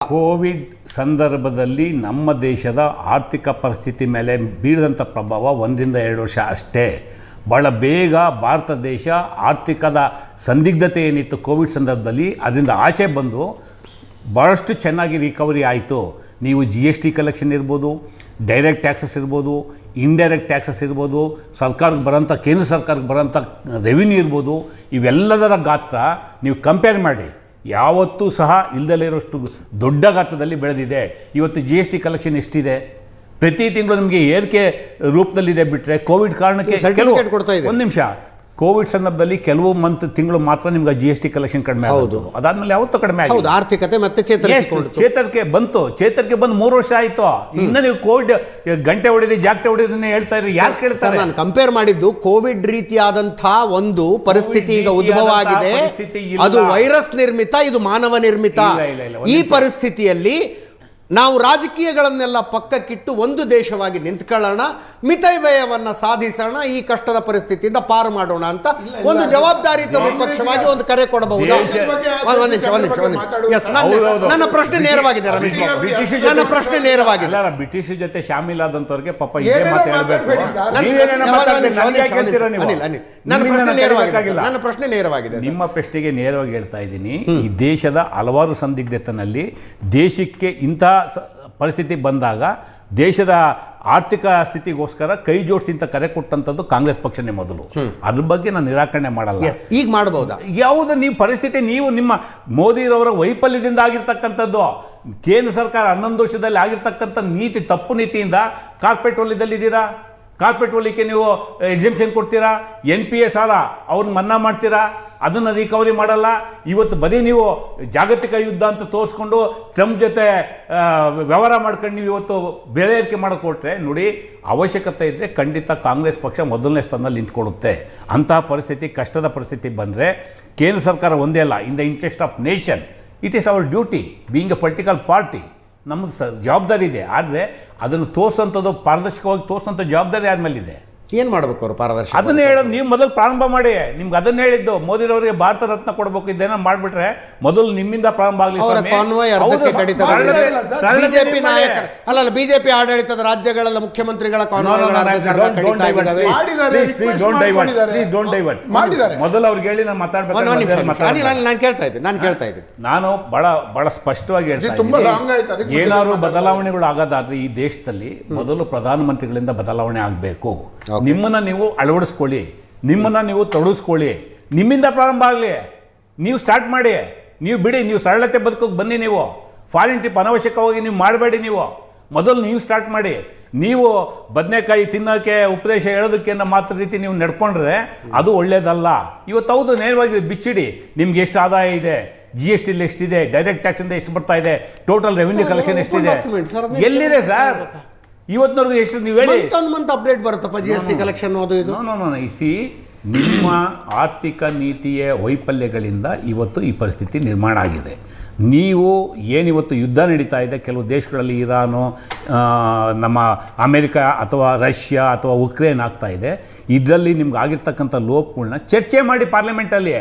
Covid ಸಂದರ್ಭದಲ್ಲಿ ನಮ್ಮ ದೇಶದ ಆರ್ಥಿಕ ಪರಿಸ್ಥಿತಿ ಮೇಲೆ ಬೀರಿದಂಥ ಪ್ರಭಾವ 1-2 ವರ್ಷ ಅಷ್ಟೇ. ಭಾಳ ಬೇಗ ಭಾರತ ದೇಶ ಆರ್ಥಿಕದ ಸಂದಿಗ್ಧತೆ ಏನಿತ್ತು ಕೋವಿಡ್ ಸಂದರ್ಭದಲ್ಲಿ ಅದರಿಂದ ಆಚೆ ಬಂದು ಭಾಳಷ್ಟು ಚೆನ್ನಾಗಿ ರಿಕವರಿ ಆಯಿತು. ನೀವು GST ಕಲೆಕ್ಷನ್ ಇರ್ಬೋದು, ಡೈರೆಕ್ಟ್ ಟ್ಯಾಕ್ಸಸ್ ಇರ್ಬೋದು, ಇಂಡೈರೆಕ್ಟ್ ಟ್ಯಾಕ್ಸಸ್ ಇರ್ಬೋದು, ಸರ್ಕಾರಕ್ಕೆ ಬರೋಂಥ ಕೇಂದ್ರ ಸರ್ಕಾರಕ್ಕೆ ಬರೋಂಥ ರೆವಿನ್ಯೂ ಇರ್ಬೋದು, ಇವೆಲ್ಲದರ ಗಾತ್ರ ನೀವು ಕಂಪೇರ್ ಮಾಡಿ ಯಾವತ್ತೂ ಸಹ ಇಲ್ಲದಲ್ಲೇ ಇರೋಷ್ಟು ದೊಡ್ಡ ಗಾತ್ರದಲ್ಲಿ ಬೆಳೆದಿದೆ. ಇವತ್ತು GST ಕಲೆಕ್ಷನ್ ಎಷ್ಟಿದೆ? ಪ್ರತಿ ತಿಂಗಳು ನಿಮಗೆ ಏರಿಕೆ ರೂಪದಲ್ಲಿದೆ. ಬಿಟ್ಟರೆ ಕೋವಿಡ್ ಕಾರಣಕ್ಕೆ ಒಂದು ನಿಮಿಷ, ಕೋವಿಡ್ ಸಂದರ್ಭದಲ್ಲಿ ಕೆಲವು ತಿಂಗಳು ಮಾತ್ರ ನಿಮ್ಗೆ GST ಕಲೆಕ್ಷನ್ ಕಡಿಮೆ ಆಗೋದು, ಅದಾದ್ಮೇಲೆ ಯಾವತ್ತೂ ಕಡಿಮೆ ಆಗಿದೆ. ಆರ್ಥಿಕತೆ ಮತ್ತೆ ಚೇತರಿಕೆ ಬಂದು 3 ವರ್ಷ ಆಯ್ತು. ಇನ್ನ ನೀವು ಕೋವಿಡ್ ಗಂಟೆ ಹೊಡಿರಿ ಜಾಗಟೆ ಹೊಡಿರಿ ಹೇಳ್ತಾ ಇರಿ, ಯಾರು ಕೇಳ್ತಾರೆ? ನಾನು ಕಂಪೇರ್ ಮಾಡಿದ್ದು ಕೋವಿಡ್ ರೀತಿಯಾದಂತಹ ಒಂದು ಪರಿಸ್ಥಿತಿ ಈಗ ಉದ್ಭವ ಆಗಿದೆ. ಅದು ವೈರಸ್ ನಿರ್ಮಿತ, ಇದು ಮಾನವ ನಿರ್ಮಿತ. ಈ ಪರಿಸ್ಥಿತಿಯಲ್ಲಿ ನಾವು ರಾಜಕೀಯಗಳನ್ನೆಲ್ಲ ಪಕ್ಕಕ್ಕಿಟ್ಟು ಒಂದು ದೇಶವಾಗಿ ನಿಂತ್ಕೊಳ್ಳೋಣ, ಮಿತವ್ಯಯವನ್ನು ಸಾಧಿಸೋಣ, ಈ ಕಷ್ಟದ ಪರಿಸ್ಥಿತಿಯಿಂದ ಪಾರು ಮಾಡೋಣ ಅಂತ ಒಂದು ಜವಾಬ್ದಾರಿಯುತ ವಿಪಕ್ಷವಾಗಿ ಒಂದು ಕರೆ ಕೊಡಬಹುದು. ನನ್ನ ಪ್ರಶ್ನೆ ನೇರವಾಗಿದೆ ರಮೇಶ್ ಬಾಬು, ನನ್ನ ಪ್ರಶ್ನೆ ನೇರವಾಗಿದೆ. ಬ್ರಿಟಿಷ್ ಜೊತೆ ಶಾಮೀಲಾದಂತವ್ರಿಗೆ ಪಾಪ ನನ್ನ ಪ್ರಶ್ನೆ ನೇರವಾಗಿದೆ. ನಿಮ್ಮ ಪ್ರಶ್ನೆಗೆ ನೇರವಾಗಿ ಹೇಳ್ತಾ ಇದ್ದೀನಿ. ಈ ದೇಶದ ಹಲವಾರು ಸಂದಿಗ್ಧತೆಯಲ್ಲಿ ದೇಶಕ್ಕೆ ಇಂತಹ ಪರಿಸ್ಥಿತಿ ಬಂದಾಗ ದೇಶದ ಆರ್ಥಿಕ ಸ್ಥಿತಿಗೋಸ್ಕರ ಕೈ ಜೋಡಿಸಿ ಅಂತ ಕರೆ ಕೊಟ್ಟಂಥದ್ದು ಕಾಂಗ್ರೆಸ್ ಪಕ್ಷನೇ ಮೊದಲು. ಅದ್ರ ಬಗ್ಗೆ ನಾನು ನಿರಾಕರಣೆ ಮಾಡಲ್ಲ. ಈಗ ಮಾಡಬಹುದಾ? ಯಾವುದು ನೀವು ಪರಿಸ್ಥಿತಿ, ನೀವು ನಿಮ್ಮ ಮೋದಿರವರ ವೈಫಲ್ಯದಿಂದ ಆಗಿರ್ತಕ್ಕಂಥದ್ದು. ಕೇಂದ್ರ ಸರ್ಕಾರ 11 ವರ್ಷದಲ್ಲಿ ಆಗಿರ್ತಕ್ಕಂಥ ನೀತಿ, ತಪ್ಪು ನೀತಿಯಿಂದ ಕಾರ್ಪೊರೇಟ್ ವಲಯದಲ್ಲಿದ್ದೀರಾ. ಕಾರ್ಪೊರೇಟ್ ವಲಯಕ್ಕೆ ನೀವು ಎಕ್ಸಿಬಿಷನ್ ಕೊಡ್ತೀರಾ, NPA ಸಾಲ ಅವ್ರನ್ನ ಮನ್ನಾ ಮಾಡ್ತೀರಾ, ಅದನ್ನು ರಿಕವರಿ ಮಾಡಲ್ಲ. ಇವತ್ತು ಬರೀ ನೀವು ಜಾಗತಿಕ ಯುದ್ಧ ಅಂತ ತೋರಿಸ್ಕೊಂಡು ಟ್ರಂಪ್ ಜೊತೆ ವ್ಯವಹಾರ ಮಾಡ್ಕೊಂಡು ನೀವು ಇವತ್ತು ಬೆಲೆ ಏರಿಕೆ ಮಾಡಿಕೊಟ್ರೆ ನೋಡಿ, ಅವಶ್ಯಕತೆ ಇದ್ದರೆ ಖಂಡಿತ ಕಾಂಗ್ರೆಸ್ ಪಕ್ಷ ಮೊದಲನೇ ಸ್ಥಾನದಲ್ಲಿ ನಿಂತ್ಕೊಳ್ಳುತ್ತೆ. ಅಂತಹ ಪರಿಸ್ಥಿತಿ, ಕಷ್ಟದ ಪರಿಸ್ಥಿತಿ ಬಂದರೆ ಕೇಂದ್ರ ಸರ್ಕಾರ ಒಂದೇ ಅಲ್ಲ, in the interest of nation it is our duty being A political party. ನಮ್ಮದು ಜವಾಬ್ದಾರಿ ಇದೆ. ಆದರೆ ಅದನ್ನು ತೋರಿಸೋಂಥದ್ದು, ಪಾರದರ್ಶಕವಾಗಿ ತೋರಿಸೋಂಥ ಜವಾಬ್ದಾರಿ ಯಾರ ಮೇಲಿದೆ? ಏನು ಮಾಡಬೇಕು ಅವರು? ಪಾರದರ್ಶಕ ಅದನ್ನೇ ಹೇಳೋದು. ನೀವು ಮೊದಲು ಪ್ರಾರಂಭ ಮಾಡಿ. ನಿಮ್ಗೆ ಅದನ್ನೇ ಹೇಳಿದ್ದು, ಮೋದಿರವರಿಗೆ ಭಾರತ ರತ್ನ ಕೊಡಬೇಕು. ಇದೇನೋ ಮಾಡಿಬಿಟ್ರೆ ಮೊದಲು ನಿಮ್ಮಿಂದ ಪ್ರಾರಂಭ ಆಗಲಿ. ಬಿಜೆಪಿ ನಾಯಕರು ಅಲ್ಲ, ಬಿಜೆಪಿ ಆಡಳಿತದ ರಾಜ್ಯಗಳ ಮುಖ್ಯಮಂತ್ರಿಗಳ ಮೊದಲು ಅವ್ರಿಗೆ ಹೇಳಿ ನಾನು ಮಾತಾಡ್ಬೇಕು. ನಾನು ಕೇಳ್ತಾ ಇದ್ದೀನಿ. ನಾನು ಬಹಳ ಸ್ಪಷ್ಟವಾಗಿ ಹೇಳ್ತಾ ಇದ್ದೀನಿ, ಏನಾದ್ರು ಬದಲಾವಣೆಗಳು ಆಗೋದಾದ್ರೆ ಈ ದೇಶದಲ್ಲಿ ಮೊದಲು ಪ್ರಧಾನಮಂತ್ರಿಗಳಿಂದ ಬದಲಾವಣೆ ಆಗಬೇಕು. ನಿಮ್ಮನ್ನ ನೀವು ಅಳವಡಿಸ್ಕೊಳ್ಳಿ, ನಿಮ್ಮನ್ನ ನೀವು ತೊಡಗಿಸ್ಕೊಳ್ಳಿ, ನಿಮ್ಮಿಂದ ಪ್ರಾರಂಭ ಆಗಲಿ. ನೀವು ಸ್ಟಾರ್ಟ್ ಮಾಡಿ, ನೀವು ಬಿಡಿ, ನೀವು ಸರಳತೆ ಬದುಕೋಕೆ ಬನ್ನಿ. ನೀವು ಫಾರಿನ್ ಟ್ರಿಪ್ ಅನವಶ್ಯಕವಾಗಿ ನೀವು ಮಾಡಬೇಡಿ. ನೀವು ಮೊದಲು ನೀವು ಸ್ಟಾರ್ಟ್ ಮಾಡಿ. ನೀವು ಬದನೆಕಾಯಿ ತಿನ್ನೋಕ್ಕೆ ಉಪದೇಶ ಹೇಳೋದಕ್ಕೆ ಮಾತ್ರ ರೀತಿ ನೀವು ನಡ್ಕೊಂಡ್ರೆ ಅದು ಒಳ್ಳೇದಲ್ಲ. ಇವತ್ತು ಹೌದು, ನೇರವಾಗಿ ಬಿಚ್ಚಿಡಿ. ನಿಮ್ಗೆ ಎಷ್ಟು ಆದಾಯ ಇದೆ, GST ಎಷ್ಟಿದೆ, ಡೈರೆಕ್ಟ್ ಟ್ಯಾಕ್ಸಿಂದ ಎಷ್ಟು ಬರ್ತಾ ಇದೆ, ಟೋಟಲ್ ರೆವಿನ್ಯೂ ಕಲೆಕ್ಷನ್ ಎಷ್ಟಿದೆ, ಎಲ್ಲಿದೆ ಸರ್ ಇವತ್ತಿನವರೆಗೂ ಎಷ್ಟು? ನೀವು ಹೇಳಿ. ಅಪ್ಡೇಟ್ ಬರುತ್ತಪ್ಪ GST ಕಲೆಕ್ಷನ್. ನಿಮ್ಮ ಆರ್ಥಿಕ ನೀತಿಯ ವೈಫಲ್ಯಗಳಿಂದ ಇವತ್ತು ಈ ಪರಿಸ್ಥಿತಿ ನಿರ್ಮಾಣ ಆಗಿದೆ. ನೀವು ಏನಿವತ್ತು ಯುದ್ಧ ನಡೀತಾ ಇದೆ ಕೆಲವು ದೇಶಗಳಲ್ಲಿ, ಇರಾನು, ನಮ್ಮ ಅಮೆರಿಕ ಅಥವಾ ರಷ್ಯಾ ಅಥವಾ ಉಕ್ರೇನ್ ಆಗ್ತಾ ಇದೆ, ಇದರಲ್ಲಿ ನಿಮ್ಗೆ ಆಗಿರ್ತಕ್ಕಂಥ ಲೋಪಗಳನ್ನ ಚರ್ಚೆ ಮಾಡಿ ಪಾರ್ಲಿಮೆಂಟಲ್ಲಿ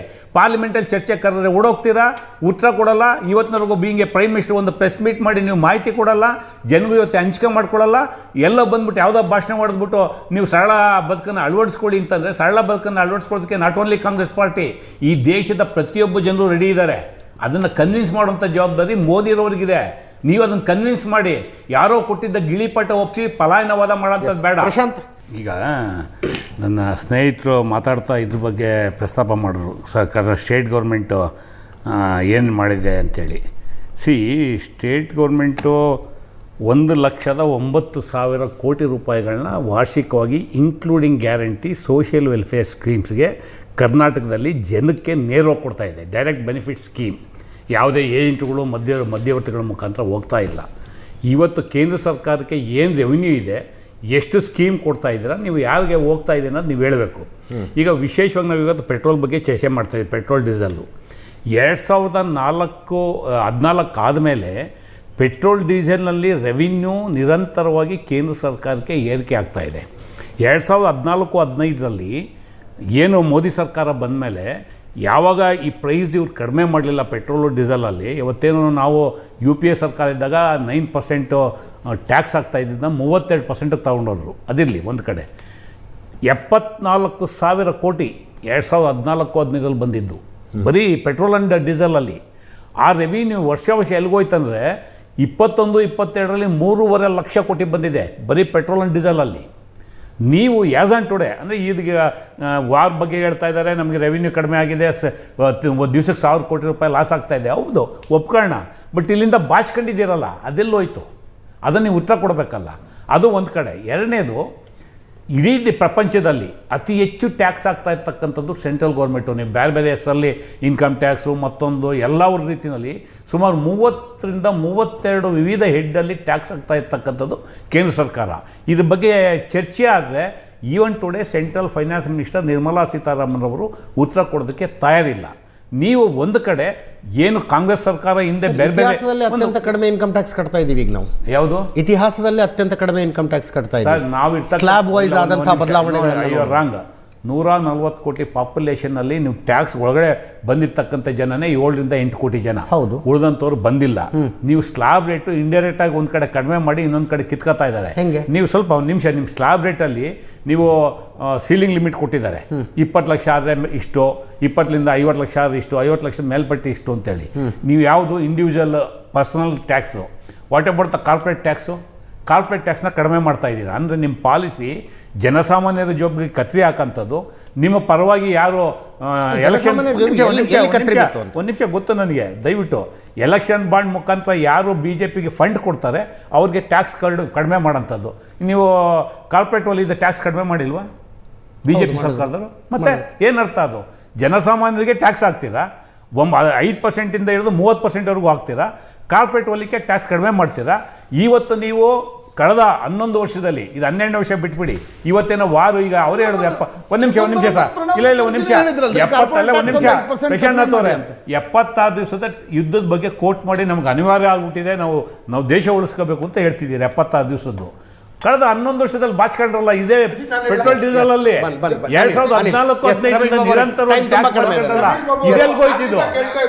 ಚರ್ಚೆ ಕರೆದ್ರೆ ಓಡೋಗ್ತೀರಾ, ಉತ್ತರ ಕೊಡಲ್ಲ. ಇವತ್ತಿನವರೆಗೂ ಬೀಂಗೆ ಪ್ರೈಮ್ ಮಿನಿಸ್ಟರ್ ಒಂದು ಪ್ರೆಸ್ ಮೀಟ್ ಮಾಡಿ ನೀವು ಮಾಹಿತಿ ಕೊಡಲ್ಲ, ಜನಗಳು ಇವತ್ತು ಹಂಚಿಕೆ ಮಾಡ್ಕೊಳ್ಳಲ್ಲ. ಎಲ್ಲ ಬಂದ್ಬಿಟ್ಟು ಯಾವುದೋ ಭಾಷಣ ಮಾಡಿದ್ಬಿಟ್ಟು ನೀವು ಸರಳ ಬದುಕನ್ನು ಅಳವಡಿಸ್ಕೊಳ್ಳಿ ಅಂತಂದರೆ, ಸರಳ ಬದುಕನ್ನು ಅಳವಡಿಸ್ಕೊಳ್ಳೋದಕ್ಕೆ ನಾಟ್ ಓನ್ಲಿ ಕಾಂಗ್ರೆಸ್ ಪಾರ್ಟಿ, ಈ ದೇಶದ ಪ್ರತಿಯೊಬ್ಬ ಜನರು ರೆಡಿ ಇದ್ದಾರೆ. ಅದನ್ನು ಕನ್ವಿನ್ಸ್ ಮಾಡುವಂಥ ಜವಾಬ್ದಾರಿ ಮೋದಿರವ್ರಿಗಿದೆ. ನೀವು ಅದನ್ನು ಕನ್ವಿನ್ಸ್ ಮಾಡಿ. ಯಾರೋ ಕೊಟ್ಟಿದ್ದ ಗಿಳಿಪಟ ಒಪ್ಪಿಸಿ ಪಲಾಯನವಾದ ಮಾಡೋಂಥದ್ದು ಬೇಡ. ಪ್ರಶಾಂತ್, ಈಗ ನನ್ನ ಸ್ನೇಹಿತರು ಮಾತಾಡ್ತಾ ಇದ್ರ ಬಗ್ಗೆ ಪ್ರಸ್ತಾಪ ಮಾಡಿದ್ರು, ಸರ್ಕಾರ ಸ್ಟೇಟ್ ಗೌರ್ಮೆಂಟು ಏನು ಮಾಡಿದೆ ಅಂಥೇಳಿ. ಸ್ಟೇಟ್ ಗೌರ್ಮೆಂಟು 1,09,000 ಕೋಟಿ ರೂಪಾಯಿಗಳನ್ನ ವಾರ್ಷಿಕವಾಗಿ ಇನ್ಕ್ಲೂಡಿಂಗ್ ಗ್ಯಾರಂಟಿ ಸೋಷಿಯಲ್ ವೆಲ್ಫೇರ್ ಸ್ಕೀಮ್ಸ್ಗೆ ಕರ್ನಾಟಕದಲ್ಲಿ ಜನಕ್ಕೆ ನೇರವಾಗಿ ಕೊಡ್ತಾ ಇದೆ. ಡೈರೆಕ್ಟ್ ಬೆನಿಫಿಟ್ ಸ್ಕೀಮ್ ಯಾವುದೇ ಏಜೆಂಟ್ಗಳು ಮಧ್ಯವರ್ತಿಗಳ ಮುಖಾಂತರ ಹೋಗ್ತಾ ಇಲ್ಲ. ಇವತ್ತು ಕೇಂದ್ರ ಸರ್ಕಾರಕ್ಕೆ ಏನು ರೆವಿನ್ಯೂ ಇದೆ, ಎಷ್ಟು ಸ್ಕೀಮ್ ಕೊಡ್ತಾ ಇದ್ದೀರಾ, ನೀವು ಯಾರಿಗೆ ಹೋಗ್ತಾ ಇದೆ ಅನ್ನೋದು ನೀವು ಹೇಳಬೇಕು. ಈಗ ವಿಶೇಷವಾಗಿ ನಾವು ಇವತ್ತು ಪೆಟ್ರೋಲ್ ಬಗ್ಗೆ ಚರ್ಚೆ ಮಾಡ್ತಾಯಿದ್ದೀವಿ. ಪೆಟ್ರೋಲ್ ಡೀಸೆಲ್ಲು 2014 ಆದಮೇಲೆ ಪೆಟ್ರೋಲ್ ಡೀಸೆಲ್ನಲ್ಲಿ ರೆವಿನ್ಯೂ ನಿರಂತರವಾಗಿ ಕೇಂದ್ರ ಸರ್ಕಾರಕ್ಕೆ ಏರಿಕೆ ಆಗ್ತಾಯಿದೆ. 2014-15ರಲ್ಲಿ ಏನು ಮೋದಿ ಸರ್ಕಾರ ಬಂದ ಮೇಲೆ ಯಾವಾಗ ಈ ಪ್ರೈಸ್ ಇವ್ರು ಕಡಿಮೆ ಮಾಡಲಿಲ್ಲ ಪೆಟ್ರೋಲು ಡೀಸೆಲಲ್ಲಿ, ಇವತ್ತೇನು ನಾವು UPA ಸರ್ಕಾರ ಇದ್ದಾಗ 9% ಟ್ಯಾಕ್ಸ್ ಆಗ್ತಾ ಇದ್ದಿದ್ದ 32% ತಗೊಂಡೋದ್ರು. ಅದಿರಲಿ ಒಂದು ಕಡೆ. 74,000 ಕೋಟಿ 2014-15 ಬಂದಿದ್ದು ಬರೀ ಪೆಟ್ರೋಲ್ ಆ್ಯಂಡ್ ಡೀಸೆಲಲ್ಲಿ. ಆ ರೆವಿನ್ಯೂ ವರ್ಷ ಎಲ್ಲಿಗೋಯ್ತಂದರೆ 21-22ರಲ್ಲಿ 3.5 ಲಕ್ಷ ಕೋಟಿ ಬಂದಿದೆ ಬರೀ ಪೆಟ್ರೋಲ್ ಆ್ಯಂಡ್ ಡೀಸೆಲಲ್ಲಿ. ನೀವು ಆ್ಯಸ್ ಆನ್ ಟುಡೇ ಅಂದರೆ ಇದೀಗ ವಾರ್ ಬಗ್ಗೆ ಹೇಳ್ತಾ ಇದ್ದಾರೆ, ನಮಗೆ ರೆವಿನ್ಯೂ ಕಡಿಮೆ ಆಗಿದೆ, ದಿವ್ಸಕ್ಕೆ 1,000 ಕೋಟಿ ರೂಪಾಯಿ ಲಾಸ್ ಆಗ್ತಾಯಿದೆ. ಹೌದು, ಒಪ್ಕೊಳ್ಳೋಣ. ಬಟ್ ಇಲ್ಲಿಂದ ಬಾಚ್ಕೊಂಡಿದ್ದೀರಲ್ಲ, ಅದೆಲ್ಲೋಯ್ತು? ಅದನ್ನು ನೀವು ಉತ್ತರ ಕೊಡಬೇಕಲ್ಲ. ಅದು ಒಂದು ಕಡೆ. ಎರಡನೇದು, ಇಡೀ ಪ್ರಪಂಚದಲ್ಲಿ ಅತಿ ಹೆಚ್ಚು ಟ್ಯಾಕ್ಸ್ ಆಗ್ತಾ ಇರ್ತಕ್ಕಂಥದ್ದು ಸೆಂಟ್ರಲ್ ಗೌರ್ಮೆಂಟು. ನೀವು ಬೇರೆ ಬೇರೆ ಹೆಸರಲ್ಲಿ ಇನ್ಕಮ್ ಟ್ಯಾಕ್ಸು ಮತ್ತೊಂದು ಎಲ್ಲ ರೀತಿಯಲ್ಲಿ ಸುಮಾರು 30-32 ವಿವಿಧ ಹೆಡ್ಡಲ್ಲಿ ಟ್ಯಾಕ್ಸ್ ಆಗ್ತಾ ಇರ್ತಕ್ಕಂಥದ್ದು ಕೇಂದ್ರ ಸರ್ಕಾರ. ಇದ್ರ ಬಗ್ಗೆ ಚರ್ಚೆ ಆದರೆ even today central finance minister Nirmala Sitharaman ಅವರು ಉತ್ತರ ಕೊಡೋದಕ್ಕೆ ತಯಾರಿಲ್ಲ. ನೀವು ಒಂದು ಕಡೆ ಏನು ಕಾಂಗ್ರೆಸ್ ಸರ್ಕಾರ ಹಿಂದೆ ಬೇರೆ ಬೇರೆ ಅತ್ಯಂತ ಕಡಿಮೆ ಇನ್ಕಮ್ ಟ್ಯಾಕ್ಸ್ ಕಟ್ತಾ ಇದೀವಿ ಈಗ ನಾವು. ಯಾವುದು ಇತಿಹಾಸದಲ್ಲಿ ಅತ್ಯಂತ ಕಡಿಮೆ ಇನ್ಕಮ್ ಟ್ಯಾಕ್ಸ್ ಕಟ್ತಾ ಇದ್ದೀವಿ ನಾವು ಸ್ಲ್ಯಾಬ್ ವೈಸ್ ಆದಂತಹ ಬದಲಾವಣೆ. ರಾಂಗ್. 140 ಕೋಟಿ ಪಾಪ್ಯುಲೇಷನಲ್ಲಿ ನೀವು ಟ್ಯಾಕ್ಸ್ ಒಳಗಡೆ ಬಂದಿರತಕ್ಕಂಥ ಜನನೇ 7-8 ಕೋಟಿ ಜನ. ಹೌದು. ಉಳಿದಂಥವ್ರು ಬಂದಿಲ್ಲ. ನೀವು ಸ್ಲ್ಯಾಬ್ ರೇಟು ಇಂಡೈರೆಕ್ಟ್ ಆಗಿ ಒಂದು ಕಡೆ ಕಡಿಮೆ ಮಾಡಿ ಇನ್ನೊಂದು ಕಡೆ ಕಿತ್ಕೋತಾ ಇದ್ದಾರೆ. ನೀವು ಸ್ವಲ್ಪ ಒಂದು ನಿಮಿಷ, ನಿಮ್ಮ ಸ್ಲ್ಯಾಬ್ ರೇಟಲ್ಲಿ ನೀವು ಸೀಲಿಂಗ್ ಲಿಮಿಟ್ ಕೊಟ್ಟಿದ್ದಾರೆ. 20 ಲಕ್ಷ ಆದರೆ ಇಷ್ಟು, 20ರಿಂದ 50 ಲಕ್ಷ ಆದರೆ ಇಷ್ಟು, 50 ಲಕ್ಷದ ಮೇಲ್ಪಟ್ಟು ಇಷ್ಟು ಅಂತೇಳಿ. ನೀವು ಯಾವುದು individual personal tax, what about the corporate tax? Corporate ಟ್ಯಾಕ್ಸ್ನ ಕಡಿಮೆ ಮಾಡ್ತಾ ಇದ್ದೀರಾ. ಅಂದರೆ ನಿಮ್ಮ ಪಾಲಿಸಿ ಜನಸಾಮಾನ್ಯರ ಜೊಬ್ಗೆ ಕತ್ರಿ ಹಾಕೋಂಥದ್ದು. ನಿಮ್ಮ ಪರವಾಗಿ ಯಾರು ಎಲೆಕ್ಷನ್ ಒಂದು ನಿಮಿಷ ಗೊತ್ತು ನನಗೆ, ದಯವಿಟ್ಟು ಎಲೆಕ್ಷನ್ ಬಾಂಡ್ ಮುಖಾಂತರ ಯಾರು BJPಗೆ ಫಂಡ್ ಕೊಡ್ತಾರೆ ಅವ್ರಿಗೆ ಟ್ಯಾಕ್ಸ್ ಕಡಿಮೆ ಮಾಡೋಂಥದ್ದು. ನೀವು ಕಾರ್ಪೊರೇಟ್ ವಲಯದ ಟ್ಯಾಕ್ಸ್ ಕಡಿಮೆ ಮಾಡಿಲ್ವಾ BJP ಸರ್ಕಾರದವರು? ಮತ್ತೆ ಏನರ್ಥ ಅದು? ಜನಸಾಮಾನ್ಯರಿಗೆ ಟ್ಯಾಕ್ಸ್ ಹಾಕ್ತೀರಾ, 5%ಇಂದ ಹಿಡಿದು 30%ವರೆಗೂ ಹಾಕ್ತೀರಾ. ಕಾರ್ಪೊರೇಟ್ ವಲಯಕ್ಕೆ ಟ್ಯಾಕ್ಸ್ ಕಡಿಮೆ ಮಾಡ್ತೀರಾ. ಇವತ್ತು ನೀವು ಕಳೆದ 11 ವರ್ಷದಲ್ಲಿ, ಇದು 12 ವರ್ಷ ಬಿಟ್ಬಿಡಿ, ಇವತ್ತೇನೋ ವಾರು ಈಗ ಅವರೇ ಹೇಳಿದ್ರು ಒಂದು ನಿಮಿಷ ಸರ್, ಇಲ್ಲ ಒಂದು ನಿಮಿಷ, 76 ದಿವಸದ ಯುದ್ಧದ ಬಗ್ಗೆ ಕೋಟ್ ಮಾಡಿ ನಮ್ಗೆ ಅನಿವಾರ್ಯ ಆಗ್ಬಿಟ್ಟಿದೆ, ನಾವು ದೇಶ ಉಳಿಸ್ಕೋಬೇಕು ಅಂತ ಹೇಳ್ತಿದ್ದೀರಿ. 76 ದಿವಸದ್ದು ಕಳೆದ 11 ವರ್ಷದಲ್ಲಿ ಬಾಚ್ಕೊಂಡ್ರಲ್ಲ ಇದೇ ಪೆಟ್ರೋಲ್ ಡೀಸೆಲ್ ಅಲ್ಲಿ. 2014-15 ನಿರಂತರ ಇದೆಲ್ಗೋಯ್ತಿದ್ದು.